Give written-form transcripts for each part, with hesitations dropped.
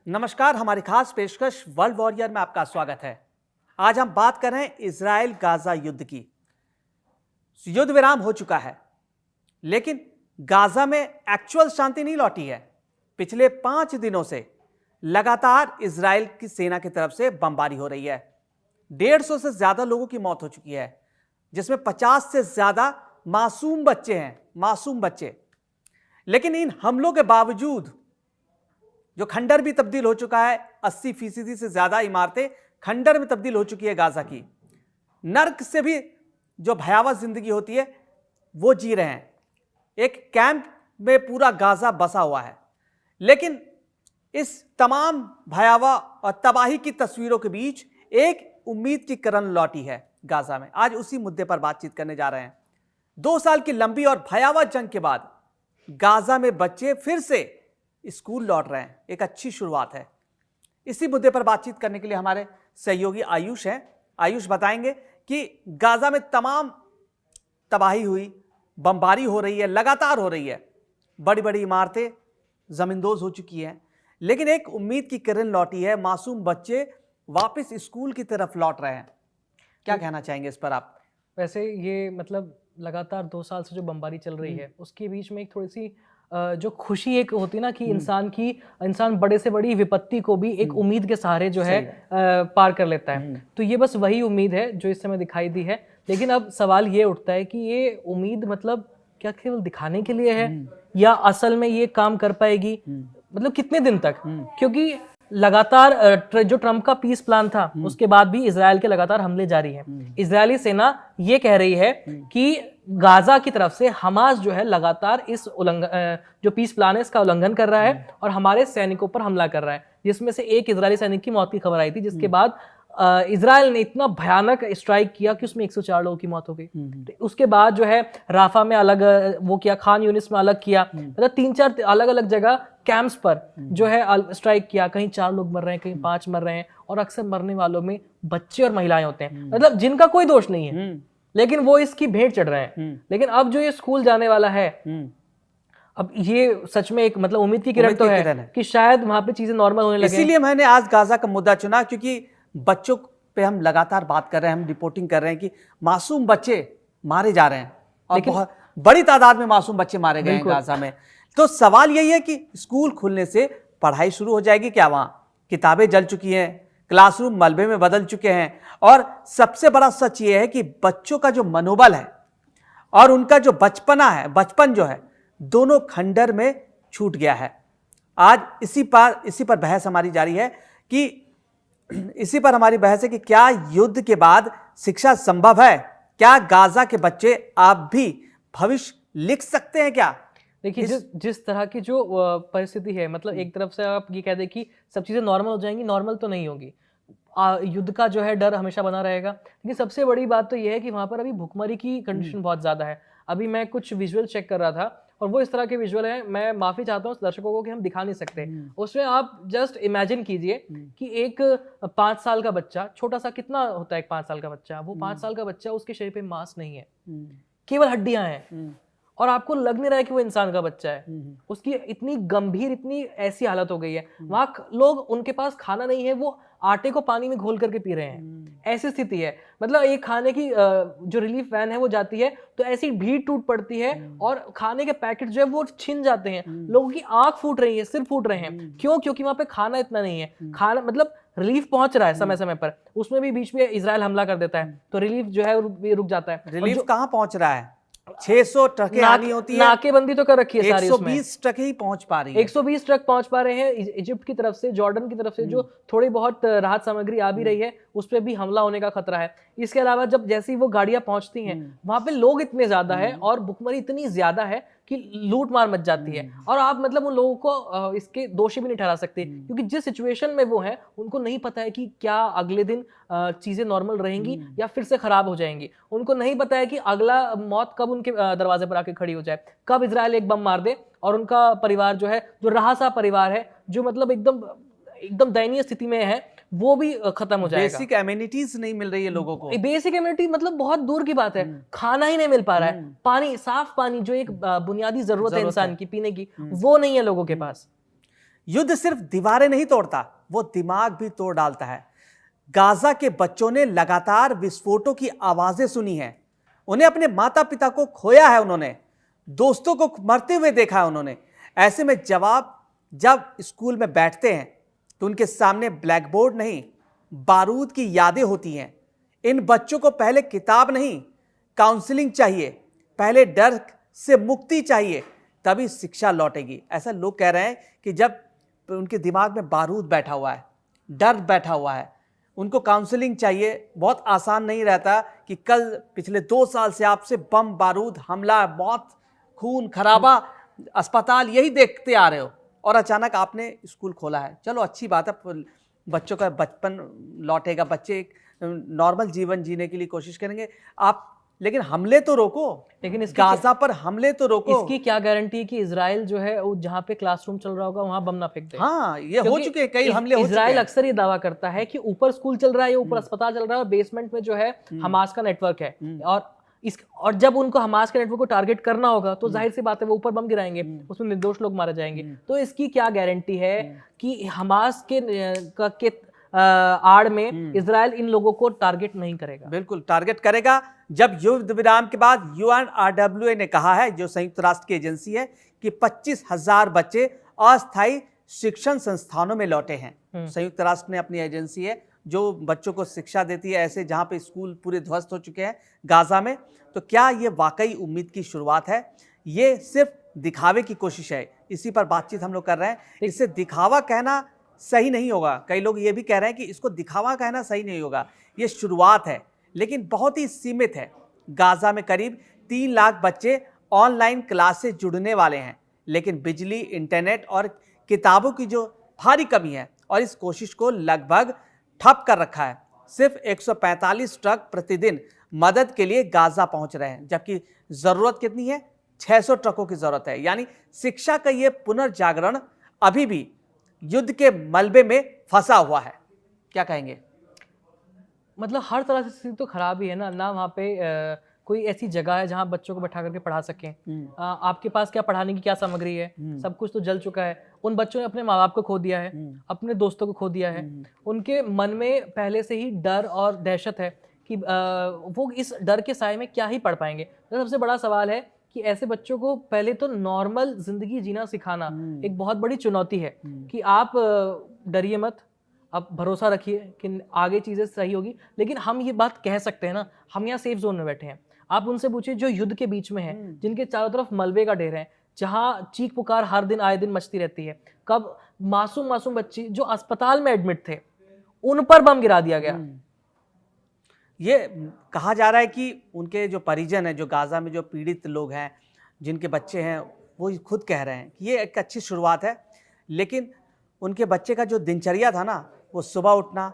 नमस्कार, हमारी खास पेशकश वर्ल्ड वॉरियर में आपका स्वागत है। आज हम बात कर रहे हैं इजराइल गाजा युद्ध की। युद्ध विराम हो चुका है, लेकिन गाजा में एक्चुअल शांति नहीं लौटी है। पिछले 5 दिनों से लगातार इजराइल की सेना की तरफ से बमबारी हो रही है। 150 से ज्यादा लोगों की मौत हो चुकी है, जिसमें 50 से ज्यादा मासूम बच्चे हैं, मासूम बच्चे। लेकिन इन हमलों के बावजूद जो खंडर भी तब्दील हो चुका है, 80% से ज्यादा इमारतें खंडर में तब्दील हो चुकी है गाजा की। नर्क से भी जो भयावह जिंदगी होती है वो जी रहे हैं। एक कैंप में पूरा गाजा बसा हुआ है। लेकिन इस तमाम भयावह और तबाही की तस्वीरों के बीच एक उम्मीद की किरण लौटी है गाजा में। आज उसी मुद्दे पर बातचीत करने जा रहे हैं। 2 साल की लंबी और भयावह जंग के बाद गाजा में बच्चे फिर से स्कूल लौट रहे हैं। एक अच्छी शुरुआत है। इसी मुद्दे पर बातचीत करने के लिए हमारे सहयोगी आयुष हैं। आयुष बताएंगे कि गाजा में तमाम तबाही हुई, बमबारी हो रही है, लगातार हो रही है, बड़ी बड़ी इमारतें जमींदोज हो चुकी हैं, लेकिन एक उम्मीद की किरण लौटी है। मासूम बच्चे वापस स्कूल की तरफ लौट रहे हैं। क्या कहना चाहेंगे इस पर आप? वैसे ये मतलब लगातार 2 साल से जो बमबारी चल रही है उसके बीच में एक थोड़ी सी जो खुशी एक होती है ना कि इंसान बड़े से बड़ी विपत्ति को भी एक उम्मीद के सहारे जो है पार कर लेता है। तो ये बस वही उम्मीद है जो इस समय दिखाई दी है। लेकिन अब सवाल ये उठता है कि ये उम्मीद मतलब क्या केवल दिखाने के लिए है या असल में ये काम कर पाएगी, मतलब कितने दिन तक? क्योंकि लगातार जो ट्रम्प का पीस प्लान था उसके बाद भी इजराइल के लगातार हमले जारी हैं। इजरायली सेना ये कह रही है कि गाजा की तरफ से हमास जो है लगातार इस जो पीस प्लान है इसका उल्लंघन कर रहा है और हमारे सैनिकों पर हमला कर रहा है, जिसमें से एक इजरायली सैनिक की मौत की खबर आई थी, जिसके बाद इजराइल ने इतना भयानक स्ट्राइक किया कि उसमें 104 लोगों की मौत हो गई। तो उसके बाद जो है राफा में अलग वो किया, खान यूनिस में अलग किया, मतलब 3-4 अलग अलग जगह कैंप्स पर जो है स्ट्राइक किया। कहीं 4 लोग मर रहे हैं, कहीं 5 मर रहे हैं, और अक्सर मरने वालों में बच्चे और महिलाएं होते हैं, मतलब जिनका कोई दोष नहीं है, लेकिन वो इसकी भेंट चढ़ रहे हैं। लेकिन अब जो ये स्कूल जाने वाला है, अब ये सच में एक मतलब उम्मीद की किरण तो है कि शायद वहां पे चीजें नॉर्मल होने लगे। इसीलिए मैंने आज गाजा का मुद्दा चुना, क्योंकि बच्चों पे हम लगातार बात कर रहे हैं, हम रिपोर्टिंग कर रहे हैं कि मासूम बच्चे मारे जा रहे हैं और बहुत बड़ी तादाद में मासूम बच्चे मारे गए हैं गाजा में। तो सवाल यही है कि स्कूल खुलने से पढ़ाई शुरू हो जाएगी क्या? वहां किताबें जल चुकी हैं, क्लासरूम मलबे में बदल चुके हैं, और सबसे बड़ा सच ये है कि बच्चों का जो मनोबल है और उनका जो बचपना है, बचपन जो है, दोनों खंडर में छूट गया है। आज इसी पर बहस हमारी जारी है कि इसी पर हमारी बहस है कि क्या युद्ध के बाद शिक्षा संभव है? क्या गाजा के बच्चे आप भी भविष्य लिख सकते हैं क्या? देखिए, जिस तरह की जो परिस्थिति है, मतलब एक तरफ से आप ये कह दें कि सब चीजें नॉर्मल हो जाएंगी, नॉर्मल तो नहीं होगी। युद्ध का जो है डर हमेशा बना रहेगा। लेकिन सबसे बड़ी बात तो ये है कि वहां पर अभी भुखमरी की कंडीशन बहुत ज्यादा है। अभी मैं कुछ विजुअल चेक कर रहा था और वो इस तरह के विजुअल हैं, मैं माफी चाहता हूँ दर्शकों को कि हम दिखा नहीं सकते। उसमें आप जस्ट इमेजिन कीजिए कि एक 5 साल का बच्चा, छोटा सा कितना होता है एक 5 साल का बच्चा, वो 5 साल का बच्चा, उसके शरीर पे मांस नहीं है, केवल हड्डियां हैं, और आपको लग नहीं रहा है कि वो इंसान का बच्चा है। उसकी इतनी गंभीर, इतनी ऐसी हालत हो गई है। वहां लोग, उनके पास खाना नहीं है, वो आटे को पानी में घोल करके पी रहे हैं, ऐसी स्थिति है। मतलब एक खाने की जो रिलीफ वैन है वो जाती है तो ऐसी भीड़ टूट पड़ती है और खाने के पैकेट जो है वो छिन जाते हैं। लोगों की आंख फूट रही है, सिर फूट रहे हैं। क्यों? क्योंकि वहां पे खाना इतना नहीं है। खाना मतलब रिलीफ पहुंच रहा है समय समय पर, उसमें भी बीच में इजराइल हमला कर देता है तो रिलीफ जो है रुक जाता है। रिलीफ कहाँ पहुंच रहा है? 600 ट्रकें आनी होती है, नाकेबंदी तो कर रखी है सारी, 120 ट्रक ही पहुंच पा रही है। 120 ट्रक पहुंच पा रहे हैं। इजिप्ट की तरफ से, जॉर्डन की तरफ से जो थोड़ी बहुत राहत सामग्री आ भी रही है, उस पर भी हमला होने का खतरा है। इसके अलावा जब जैसे ही वो गाड़ियां पहुंचती हैं, वहां पे लोग इतने ज्यादा है और भुखमरी इतनी ज्यादा है कि लूट मार मच जाती है। और आप मतलब उन लोगों को इसके दोषी भी नहीं ठहरा सकते, क्योंकि जिस सिचुएशन में वो हैं उनको नहीं पता है कि क्या अगले दिन चीजें नॉर्मल रहेंगी या फिर से खराब हो जाएंगी। उनको नहीं पता है कि अगला मौत कब उनके दरवाजे पर आके खड़ी हो जाए, कब इजराइल एक बम मार दे और उनका परिवार जो है, जो रहा सा परिवार है, जो मतलब एकदम दयनीय स्थिति में है, वो भी खत्म हो जाएगा। बेसिक एमिनिटीज नहीं मिल रही है लोगों को। बेसिक एमिनिटी मतलब बहुत दूर की बात है, खाना ही नहीं मिल पा रहा है। पानी, साफ पानी जो एक बुनियादी जरूरत है इंसान की पीने की, वो नहीं है लोगों के पास। युद्ध सिर्फ दीवारें नहीं तोड़ता, वो दिमाग भी तोड़ डालता है। गाजा के बच्चों ने लगातार विस्फोटों की आवाजें सुनी हैं, उन्हें अपने माता पिता को खोया है, उन्होंने दोस्तों को मरते हुए देखा है उन्होंने। ऐसे में जब स्कूल में बैठते हैं तो उनके सामने ब्लैक बोर्ड नहीं, बारूद की यादें होती हैं। इन बच्चों को पहले किताब नहीं, काउंसलिंग चाहिए, पहले डर से मुक्ति चाहिए, तभी शिक्षा लौटेगी। ऐसा लोग कह रहे हैं कि जब उनके दिमाग में बारूद बैठा हुआ है, डर बैठा हुआ है, उनको काउंसलिंग चाहिए। बहुत आसान नहीं रहता कि कल पिछले 2 साल से आपसे बम, बारूद, हमला, मौत, खून खराबा, अस्पताल यही देखते आ रहे हो और अचानक आपने स्कूल खोला है। चलो अच्छी बात है, बच्चों का बचपन लौटेगा, बच्चे एक नॉर्मल जीवन जीने के लिए कोशिश करेंगे आप, लेकिन हमले तो रोको। लेकिन गाजा पर हमले तो रोको। इसकी क्या गारंटी कि इजराइल जो है वो जहाँ पे क्लासरूम चल रहा होगा वहां बम ना फेंक दे। हाँ, ये हो चुके हैं, कई हमले हो चुके हैं। इजराइल अक्सर ये दावा करता है कि ऊपर स्कूल चल रहा है या ऊपर अस्पताल चल रहा है और बेसमेंट में जो है हमास का नेटवर्क है, और जब उनको हमास के नेटवर्क को टारगेट करना होगा तो जाहिर सी बात है वो ऊपर बम गिराएंगे, उसमें निर्दोष लोग मारे जाएंगे। तो इसकी क्या गारंटी है कि हमास के आड़ में इजराइल इन लोगों को टारगेट नहीं करेगा? बिल्कुल टारगेट करेगा। जब युद्ध विराम के बाद UNRWA ने कहा है, जो संयुक्त राष्ट्र की एजेंसी है, कि 25,000 बच्चे अस्थायी शिक्षण संस्थानों में लौटे हैं। संयुक्त राष्ट्र ने अपनी एजेंसी है जो बच्चों को शिक्षा देती है ऐसे जहां पे स्कूल पूरे ध्वस्त हो चुके हैं गाजा में। तो क्या ये वाकई उम्मीद की शुरुआत है? ये सिर्फ दिखावे की कोशिश है, इसी पर बातचीत हम लोग कर रहे हैं। इसे दिखावा कहना सही नहीं होगा। कई लोग ये भी कह रहे हैं कि इसको दिखावा कहना सही नहीं होगा, ये शुरुआत है, लेकिन बहुत ही सीमित है। गाजा में करीब 3 लाख बच्चे ऑनलाइन क्लास से जुड़ने वाले हैं, लेकिन बिजली, इंटरनेट और किताबों की जो भारी कमी है और इस कोशिश को लगभग ठप कर रखा है। सिर्फ 145 ट्रक प्रतिदिन मदद के लिए गाजा पहुंच रहे हैं, जबकि जरूरत कितनी है? 600 ट्रकों की जरूरत है। यानी शिक्षा का ये पुनर्जागरण अभी भी युद्ध के मलबे में फंसा हुआ है। क्या कहेंगे? मतलब हर तरह से स्थिति तो खराब ही है ना वहाँ पे कोई ऐसी जगह है जहाँ बच्चों को बैठा करके पढ़ा सकें। आपके पास क्या पढ़ाने की क्या सामग्री है? सब कुछ तो जल चुका है। उन बच्चों ने अपने माँ बाप को खो दिया है, अपने दोस्तों को खो दिया है। उनके मन में पहले से ही डर और दहशत है कि वो इस डर के साए में क्या ही पढ़ पाएंगे। तो सबसे बड़ा सवाल है कि ऐसे बच्चों को पहले तो नॉर्मल जिंदगी जीना सिखाना एक बहुत बड़ी चुनौती है कि आप डरिए मत, आप भरोसा रखिए कि आगे चीज़ें सही होगी। लेकिन हम ये बात कह सकते हैं ना, हम यहाँ सेफ जोन में बैठे हैं। आप उनसे पूछिए जो युद्ध के बीच में हैं, जिनके चारों तरफ मलबे का ढेर है, जहाँ चीख पुकार हर दिन आए दिन मचती रहती है। कब मासूम बच्चे जो अस्पताल में एडमिट थे उन पर बम गिरा दिया गया। ये कहा जा रहा है कि उनके जो परिजन हैं, जो गाजा में जो पीड़ित लोग हैं, जिनके बच्चे हैं, वो खुद कह रहे हैं कि ये एक अच्छी शुरुआत है, लेकिन उनके बच्चे का जो दिनचर्या था ना, वो सुबह उठना,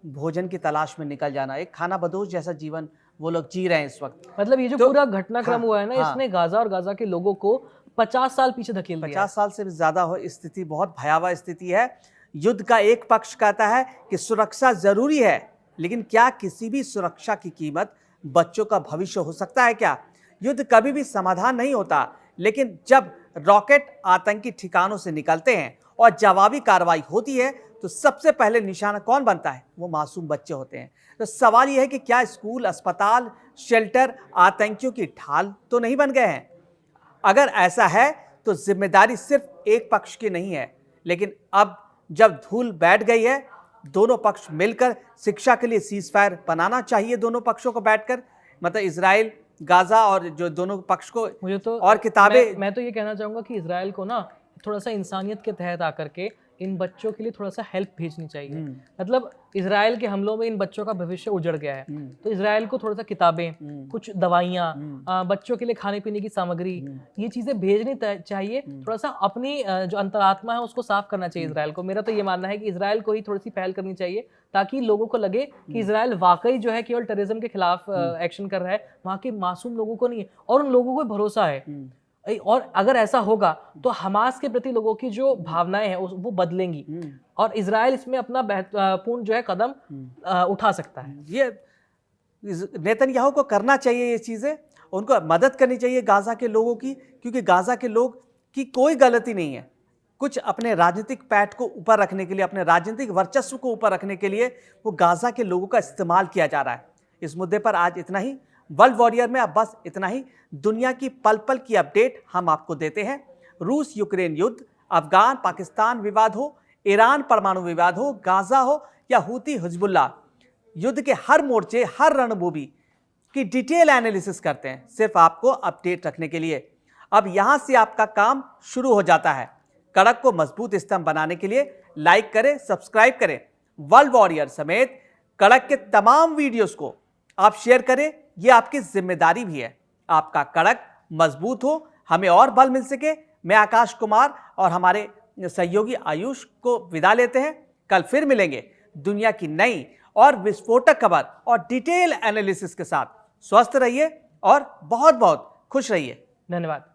भोजन की तलाश में निकल जाना, एक खाना बदोश जैसा जीवन वो लोग जी रहे हैं इस वक्त। मतलब ये जो पूरा घटनाक्रम हुआ है ना, इसने गाजा और गाजा के लोगों को 50 साल पीछे धकेल दिया। 50 साल से भी ज्यादा हो स्थिति, बहुत भयावह स्थिति है। युद्ध का एक पक्ष कहता है कि सुरक्षा जरूरी है, लेकिन क्या किसी भी सुरक्षा की कीमत बच्चों का भविष्य हो सकता है क्या? युद्ध कभी भी समाधान नहीं होता, लेकिन जब रॉकेट आतंकी ठिकानों से निकलते हैं और जवाबी कार्रवाई होती है तो सबसे पहले निशाना कौन बनता है? वो मासूम बच्चे होते हैं। तो सवाल यह है कि क्या स्कूल, अस्पताल, शेल्टर आतंकियों की ढाल तो नहीं बन गए हैं? अगर ऐसा है तो जिम्मेदारी सिर्फ एक पक्ष की नहीं है, लेकिन अब जब धूल बैठ गई है, दोनों पक्ष मिलकर शिक्षा के लिए सीजफायर बनाना चाहिए। दोनों पक्षों को बैठकर, मतलब इजराइल, गाजा और जो दोनों पक्ष को, मुझे तो और किताबें, मैं तो ये कहना चाहूंगा कि इजराइल को ना थोड़ा सा इंसानियत के तहत आकर के इन बच्चों के लिए थोड़ा सा हेल्प भेजनी चाहिए। मतलब इजराइल के हमलों में इन बच्चों का भविष्य उजड़ गया है, तो इजराइल को थोड़ा सा किताबें, कुछ दवाइयाँ, बच्चों के लिए खाने पीने की सामग्री, ये चीजें भेजनी चाहिए। थोड़ा सा अपनी जो अंतरात्मा है उसको साफ करना चाहिए इजराइल को। मेरा तो ये मानना है कि इजराइल को ही थोड़ी सी पहल करनी चाहिए, ताकि लोगों को लगे कि इजराइल वाकई जो है केवल टेररिज्म के खिलाफ एक्शन कर रहा है, वहाँ के मासूम लोगों को नहीं है, और उन लोगों को भरोसा है। और अगर ऐसा होगा तो हमास के प्रति लोगों की जो भावनाएं हैं वो बदलेंगी, और इजराइल इसमें अपना पूर्ण जो है कदम उठा सकता है। ये नेतन्याहू को करना चाहिए, ये चीजें उनको मदद करनी चाहिए गाजा के लोगों की, क्योंकि गाजा के लोग की कोई गलती नहीं है। कुछ अपने राजनीतिक पैठ को ऊपर रखने के लिए, अपने राजनीतिक वर्चस्व को ऊपर रखने के लिए वो गाजा के लोगों का इस्तेमाल किया जा रहा है। इस मुद्दे पर आज इतना ही। वर्ल्ड वॉरियर में अब बस इतना ही। दुनिया की पल पल की अपडेट हम आपको देते हैं। रूस यूक्रेन युद्ध, अफगान पाकिस्तान विवाद हो, ईरान परमाणु विवाद हो, गाजा हो या हूती हिजबुल्लाह, युद्ध के हर मोर्चे, हर रणभूमि की डिटेल एनालिसिस करते हैं, सिर्फ आपको अपडेट रखने के लिए। अब यहां से आपका काम शुरू हो जाता है। कड़क को मजबूत स्तंभ बनाने के लिए लाइक करें, सब्सक्राइब करें। वर्ल्ड वॉरियर समेत कड़क के तमाम वीडियोस को आप शेयर करें, यह आपकी जिम्मेदारी भी है। आपका कड़क मजबूत हो, हमें और बल मिल सके। मैं आकाश कुमार और हमारे सहयोगी आयुष को विदा लेते हैं। कल फिर मिलेंगे दुनिया की नई और विस्फोटक खबर और डिटेल एनालिसिस के साथ। स्वस्थ रहिए और बहुत बहुत खुश रहिए। धन्यवाद।